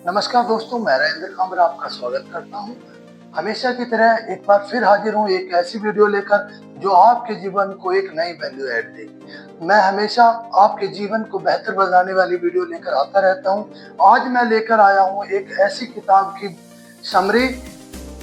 नमस्कार दोस्तों, मैं राजेंद्र कामर आपका स्वागत करता हूं। हमेशा की तरह एक बार फिर हाजिर हूं एक ऐसी वीडियो लेकर जो आपके जीवन को एक नई वैल्यू ऐड देगी। मैं हमेशा आपके जीवन को बेहतर बनाने वाली वीडियो लेकर आता रहता हूं। आज मैं लेकर आया हूं एक ऐसी किताब की समरी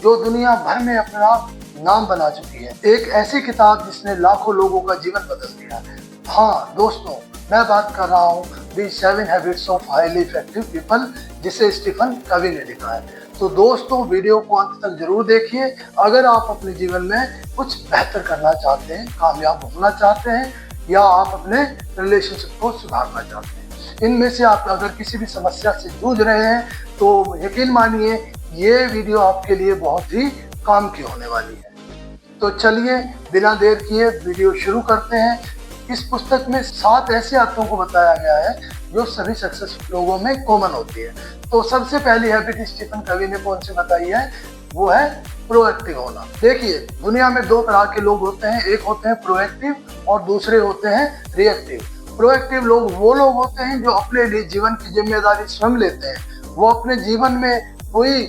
जो दुनिया भर में अपना नाम बना चुकी है। एक ऐसी किताब जिसने लाखों लोगों का जीवन बदल दिया है। हाँ दोस्तों, मैं बात कर रहा हूँ दी 7 habits of highly effective people, जिसे स्टीफन कवी ने लिखा है। तो दोस्तों, वीडियो को अंत तक जरूर देखिए अगर आप अपने जीवन में कुछ बेहतर करना चाहते हैं, कामयाब होना चाहते हैं, या आप अपने रिलेशनशिप को सुधारना चाहते हैं। इनमें से आप अगर किसी भी समस्या से जूझ रहे हैं तो यकीन मानिए ये वीडियो आपके लिए बहुत ही काम की होने वाली है। तो चलिए बिना देर किए वीडियो शुरू करते हैं। इस पुस्तक में 7 ऐसी आदतों को बताया गया है जो सभी सक्सेसफुल लोगों में कॉमन होती है। तो सबसे पहली हैबिट स्टीफन कवी ने कौन सी बताई है, वो है प्रोएक्टिव होना। देखिए, दुनिया में 2 तरह के लोग होते हैं, एक होते हैं प्रोएक्टिव और दूसरे होते हैं रिएक्टिव। प्रोएक्टिव लोग वो लोग होते हैं जो अपने लिए जीवन की जिम्मेदारी स्वयं लेते हैं। वो अपने जीवन में हुई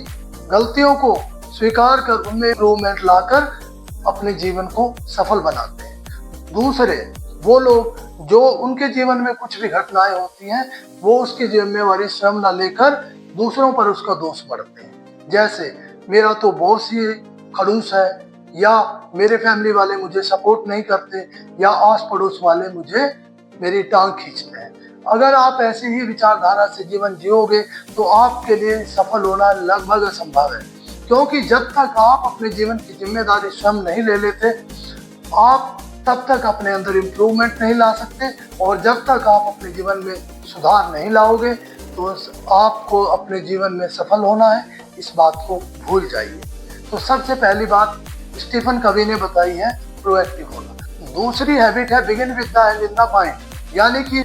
गलतियों को स्वीकार कर उनमें इम्प्रूवमेंट लाकर अपने जीवन को सफल बनाते हैं। दूसरे वो लोग जो उनके जीवन में कुछ भी घटनाएं होती हैं वो उसकी जिम्मेवारी स्वयं न लेकर दूसरों पर उसका दोष बढ़ते हैं। जैसे मेरा तो बॉस ही खड़ूस है, या मेरे फैमिली वाले मुझे सपोर्ट नहीं करते, या आस पड़ोस वाले मुझे मेरी टांग खींचते हैं। अगर आप ऐसी ही विचारधारा से जीवन जियोगे तो आपके लिए सफल होना लगभग असंभव है, क्योंकि जब तक आप अपने जीवन की जिम्मेदारी स्वयं नहीं ले लेते आप तब तक अपने अंदर इम्प्रूवमेंट नहीं ला सकते, और जब तक आप अपने जीवन में सुधार नहीं लाओगे तो आपको अपने जीवन में सफल होना है, इस बात को भूल जाइए। तो सबसे पहली बात स्टीफन कवी ने बताई है प्रोएक्टिव होना। दूसरी हैबिट है begin with the end in the mind, यानी कि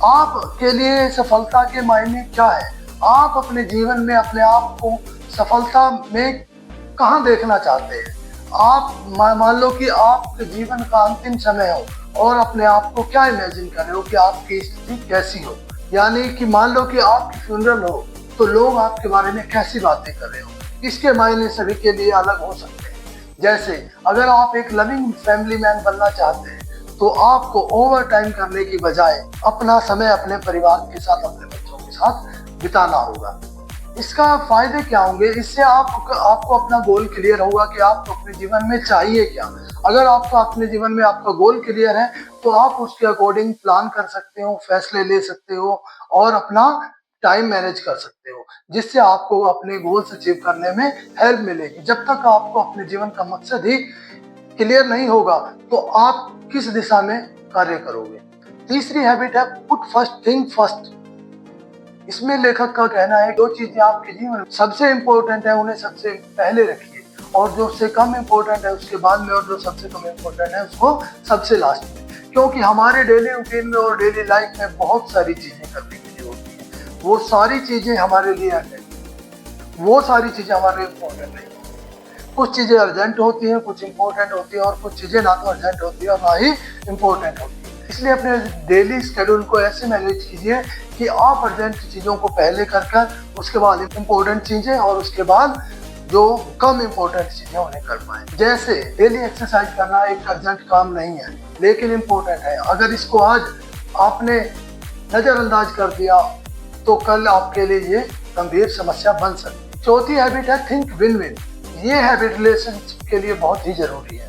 आपके लिए सफलता के मायने क्या है, आप अपने जीवन में अपने आप को सफलता में कहाँ देखना चाहते हैं। आप मान लो कि आपके जीवन का अंतिम समय हो और अपने आप को क्या इमेजिन कर रहे हो कि आपकी स्थिति कैसी हो, यानी कि मान लो कि आपकी फ्यूनरल हो तो लोग आपके बारे में कैसी बातें कर रहे हो। इसके मायने सभी के लिए अलग हो सकते हैं। जैसे अगर आप एक लविंग फैमिली मैन बनना चाहते हैं तो आपको ओवर टाइम करने की बजाय अपना समय अपने परिवार के साथ, अपने बच्चों के साथ बिताना होगा। इसका फायदे क्या होंगे, इससे आपको अपना गोल क्लियर होगा कि आपको अपने जीवन में चाहिए क्या। अगर आपका अपने जीवन में आपका गोल क्लियर है तो आप उसके अकॉर्डिंग प्लान कर सकते हो, फैसले ले सकते हो और अपना टाइम मैनेज कर सकते हो, जिससे आपको अपने गोल्स अचीव करने में हेल्प मिलेगी। जब तक आपको अपने जीवन का मकसद ही क्लियर नहीं होगा तो आप किस दिशा में कार्य करोगे। तीसरी हैबिट है पुट फर्स्ट थिंग फर्स्ट। इसमें लेखक का कहना है जो चीजें आपके जीवन में सबसे इम्पोर्टेंट है उन्हें सबसे पहले रखिए, और जो उससे कम इम्पोर्टेंट है उसके बाद में, और जो सबसे कम इम्पोर्टेंट है उसको सबसे लास्ट में। क्योंकि हमारे डेली रूटीन में और डेली लाइफ में बहुत सारी चीजें करने के लिए होती हैं, वो सारी चीजें हमारे लिए वो सारी चीजें हमारे लिए इम्पोर्टेंट नहीं। कुछ चीजें अर्जेंट होती हैं, कुछ इम्पोर्टेंट होती है, और कुछ चीजें ना तो अर्जेंट होती है और ना ही इम्पोर्टेंट होती है। इसलिए अपने डेली शेड्यूल को ऐसे मैनेज कीजिए कि आप अर्जेंट चीज़ों को पहले कर उसके बाद इम्पोर्टेंट चीज़ें और उसके बाद जो कम इम्पोर्टेंट चीज़ें उन्हें कर पाएँ। जैसे डेली एक्सरसाइज करना एक अर्जेंट काम नहीं है लेकिन इम्पोर्टेंट है। अगर इसको आज आपने नज़रअंदाज कर दिया तो कल आपके लिए ये गंभीर समस्या बन सकती है। चौथी हैबिट है थिंक विन विन। ये हैबिट रिलेशनशिप के लिए बहुत ही जरूरी है।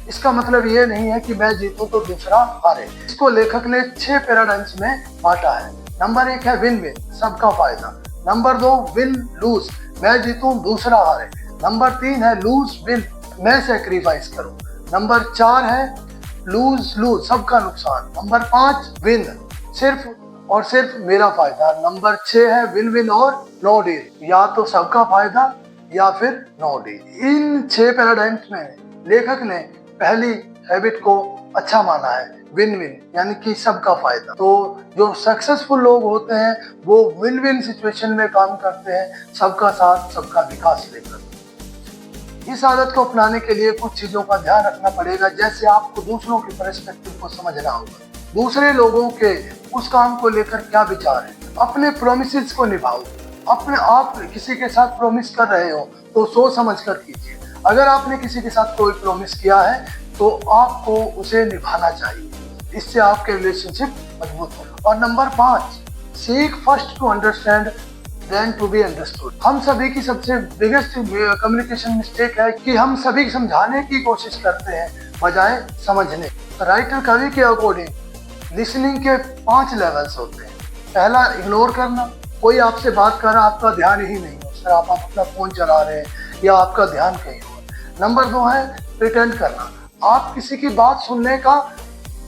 इसका मतलब ये नहीं है कि मैं जीतूं तो दूसरा हारे। इसको लेखक ने 6 पैराडाइम्स में बांटा है। नंबर 1 है विन विन, सबका फायदा। नंबर 2 विन लूज, मैं जीतूं दूसरा हारे। नंबर 3 है लूज विन, मैं सेक्रीफाइस करूं। नंबर 4 है लूज लूज, सबका नुकसान। नंबर 5 विन, सिर्फ और सिर्फ मेरा फायदा। नंबर 6 है विन विन और नो डील, या तो सबका फायदा या फिर नो डील। इन 6 पैराडाइम्स में लेखक ने पहली हैबिट को अच्छा माना है, विन विन, यानी कि सबका फायदा। तो जो सक्सेसफुल लोग होते हैं वो विन विन सिचुएशन में काम करते हैं, सबका साथ सबका विकास लेकर। इस आदत को अपनाने के लिए कुछ चीजों का ध्यान रखना पड़ेगा। जैसे आपको दूसरों के पर्सपेक्टिव को समझना होगा, दूसरे लोगों के उस काम को लेकर क्या विचार है, अपने प्रोमिसेस को निभाओ। अपने आप किसी के साथ प्रॉमिस कर रहे हो तो सोच समझ कर कीजिए। अगर आपने किसी के साथ कोई प्रॉमिस किया है तो आपको उसे निभाना चाहिए, इससे आपके रिलेशनशिप मजबूत हो। और number 5, seek first to understand then to be understood. हम सभी की सबसे बिगेस्ट कम्युनिकेशन मिस्टेक है कि हम सभी समझाने की कोशिश करते हैं बजाय समझने। राइटर कवि के अकॉर्डिंग लिसनिंग के 5 लेवल्स होते हैं। पहला, इग्नोर करना, कोई आपसे बात कर रहा, आपका ध्यान ही नहीं हो, सर आप अपना फोन चला रहे हैं या आपका ध्यान कहीं हो। नंबर 2 है प्रिटेंड करना, आप किसी की बात सुनने का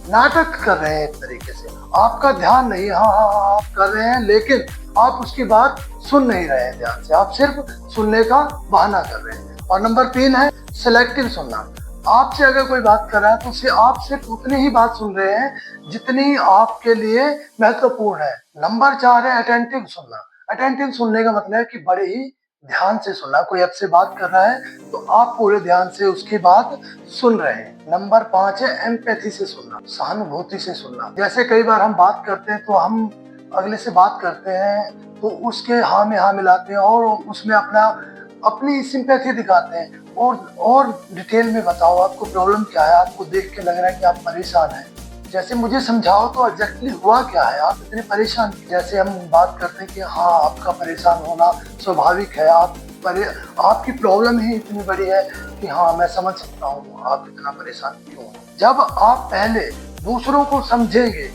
नाटक कर रहे हैं, एक तरीके से आपका ध्यान नहीं, हाँ हाँ हाँ आप कर रहे हैं लेकिन आप उसकी बात सुन नहीं रहे हैं ध्यान से, आप सिर्फ सुनने का बहाना कर रहे हैं। और नंबर 3 है सिलेक्टिव सुनना, आपसे अगर कोई बात कर रहा है तो उसे आप सिर्फ उतनी ही बात सुन रहे हैं जितनी आपके लिए महत्वपूर्ण है। नंबर 4 है अटेंटिव सुनना। अटेंटिव सुनने का मतलब है कि बड़े ही ध्यान से सुनना, कोई आपसे बात कर रहा है तो आप पूरे ध्यान से उसकी बात सुन रहे हैं। नंबर 5 है एम्पैथी से सुनना, सहानुभूति से सुनना। जैसे कई बार हम बात करते हैं तो हम अगले से बात करते हैं तो उसके हाँ में हाँ मिलाते हैं और उसमें अपनी सिंपैथी दिखाते हैं और डिटेल में बताओ आपको प्रॉब्लम क्या है, आपको देख के लग रहा है कि आप परेशान हैं, जैसे मुझे समझाओ तो एग्जैक्टली हुआ क्या है, आप इतने परेशान। जैसे हम बात करते हैं कि हाँ आपका परेशान होना स्वाभाविक है, आपकी प्रॉब्लम ही इतनी बड़ी है कि हाँ मैं समझ सकता हूँ आप इतना परेशान क्यों। जब आप पहले दूसरों को समझेंगे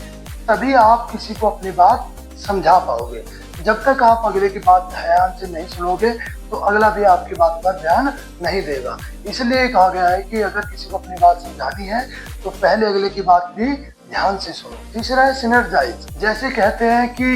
तभी आप किसी को अपनी बात समझा पाओगे। जब तक आप अगले की बात ध्यान से नहीं सुनोगे तो अगला भी आपकी बात पर ध्यान नहीं देगा। इसलिए कहा गया है कि अगर किसी को अपनी बात समझानी है तो पहले अगले की बात भी ध्यान से सुनो। तीसरा है सिनर्जाइज। जैसे कहते हैं कि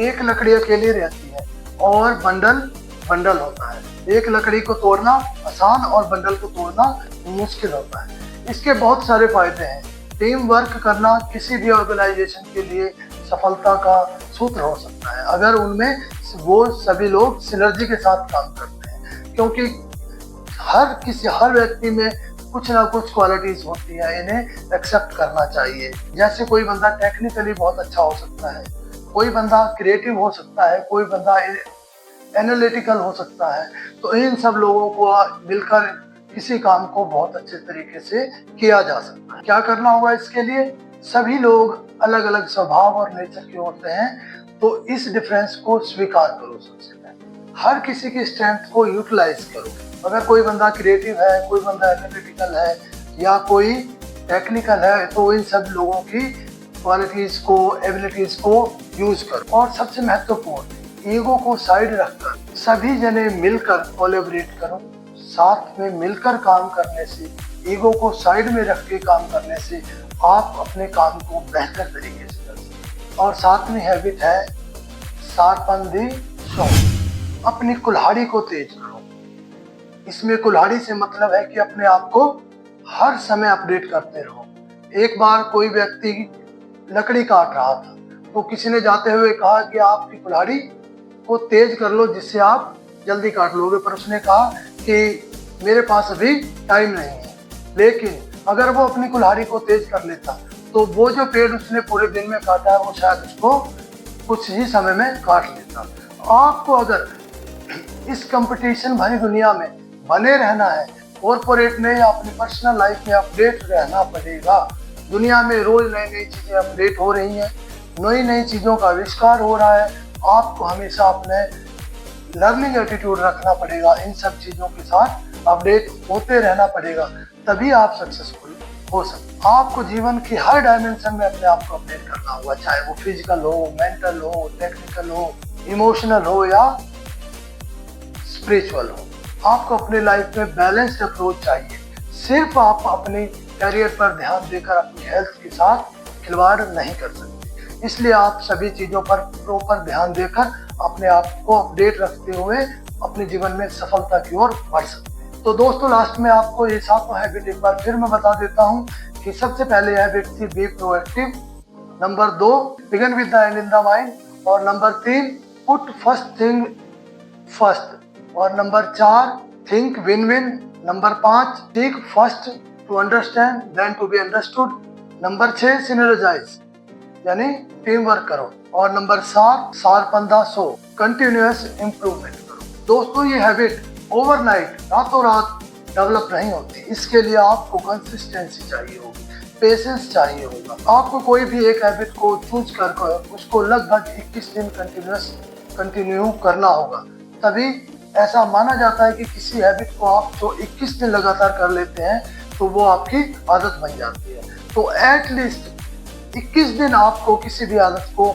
एक लकड़ी अकेली रहती है और बंडल बंडल होता है, एक लकड़ी को तोड़ना आसान और बंडल को तोड़ना मुश्किल होता है। इसके बहुत सारे फायदे हैं। टीम वर्क करना किसी भी ऑर्गेनाइजेशन के लिए सफलता का सूत्र हो सकता है अगर उनमें वो सभी लोग सिनर्जी के साथ काम करते हैं, क्योंकि हर व्यक्ति में कुछ ना कुछ क्वालिटीज होती है, इन्हें एक्सेप्ट करना चाहिए। जैसे कोई बंदा टेक्निकली बहुत अच्छा हो सकता है, कोई बंदा क्रिएटिव हो सकता है, कोई बंदा एनालिटिकल हो सकता है, तो इन सब लोगों को मिलकर किसी काम को बहुत अच्छे तरीके से किया जा सकता है। क्या करना होगा इसके लिए? सभी लोग अलग अलग स्वभाव और नेचर के होते हैं, तो इस डिफरेंस को स्वीकार करो। सबसे पहले हर किसी की स्ट्रेंथ को यूटिलाइज करो। अगर कोई बंदा क्रिएटिव है, कोई बंदा एनालिटिकल है या कोई टेक्निकल है, तो इन सब लोगों की क्वालिटीज को, एबिलिटीज को यूज करो। और सबसे महत्वपूर्ण, ईगो को साइड रखकर सभी जने मिलकर कोलैबोरेट करो। साथ में मिलकर काम करने से, ईगो को साइड में रख के काम करने से आप अपने काम को बेहतर तरीके से कर सकते। और सातवीं हैबिट है शार्पन द सॉ। अपनी कुल्हाड़ी को तेज करो। इसमें कुल्हाड़ी से मतलब है कि अपने आप को हर समय अपडेट करते रहो। एक बार कोई व्यक्ति लकड़ी काट रहा था तो किसी ने जाते हुए कहा कि आपकी कुल्हाड़ी को तेज कर लो जिससे आप जल्दी काट लोगे, पर उसने कहा कि मेरे पास अभी टाइम नहीं है। लेकिन अगर वो अपनी कुल्हाड़ी को तेज कर लेता तो वो जो पेड़ उसने पूरे दिन में काटा है वो शायद उसको कुछ ही समय में काट लेता। आपको अगर इस कंपटीशन भरी दुनिया में बने रहना है, कॉर्पोरेट में या अपनी पर्सनल लाइफ में अपडेट रहना पड़ेगा। दुनिया में रोज नई नई चीजें अपडेट हो रही हैं, नई नई चीजों का आविष्कार हो रहा है। आपको हमेशा अपने लर्निंग एटीट्यूड रखना पड़ेगा, इन सब चीजों के साथ अपडेट होते रहना पड़ेगा, तभी आप सक्सेसफुल हो सकते। आपको जीवन की हर डायमेंशन में अपने आप को अपडेट करना होगा, चाहे वो फिजिकल हो, मेंटल हो, टेक्निकल हो, इमोशनल हो या स्पिरिचुअल हो। आपको अपने लाइफ में बैलेंस्ड अप्रोच चाहिए। सिर्फ आप अपने करियर पर ध्यान देकर अपनी हेल्थ के साथ खिलवाड़ नहीं कर सकते। इसलिए आप सभी चीजों पर प्रॉपर ध्यान देकर अपने आप को अपडेट रखते हुए अपने जीवन में सफलता की ओर बढ़ सकते हैं। तो दोस्तों, लास्ट में आपको ये सातों हैबिट एक बार फिर मैं बता देता हूँ कि सबसे पहले हैबिट थी be proactive, number 2 begin with the end in the mind, और number 3 put first thing first, और number 4 think win win, number 5 seek first to understand then to be understood, number 6 synergise यानी team work करो, और number 7 साल 1500 continuous improvement करो। दोस्तों ये habit overnight रातों रात डेवलप नहीं होती, इसके लिए आपको कंसिस्टेंसी चाहिए होगी, पेशेंस चाहिए होगा। आपको कोई भी एक हैबिट को चूज कर उसको लगभग 21 दिन कंटिन्यू करना होगा, तभी ऐसा माना जाता है कि किसी हैबिट को आप जो 21 दिन लगातार कर लेते हैं तो वो आपकी आदत बन जाती है। तो एटलीस्ट 21 दिन आपको किसी भी आदत को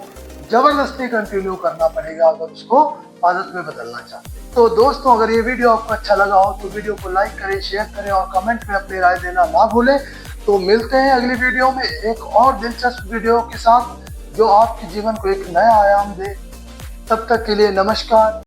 जबरदस्ती कंटिन्यू करना पड़ेगा अगर उसको आदत में बदलना चाहते हैं। तो दोस्तों अगर ये वीडियो आपको अच्छा लगा हो तो वीडियो को लाइक करें, शेयर करें और कमेंट में अपनी राय देना ना भूलें। तो मिलते हैं अगली वीडियो में एक और दिलचस्प वीडियो के साथ जो आपके जीवन को एक नया आयाम दे। तब तक के लिए नमस्कार।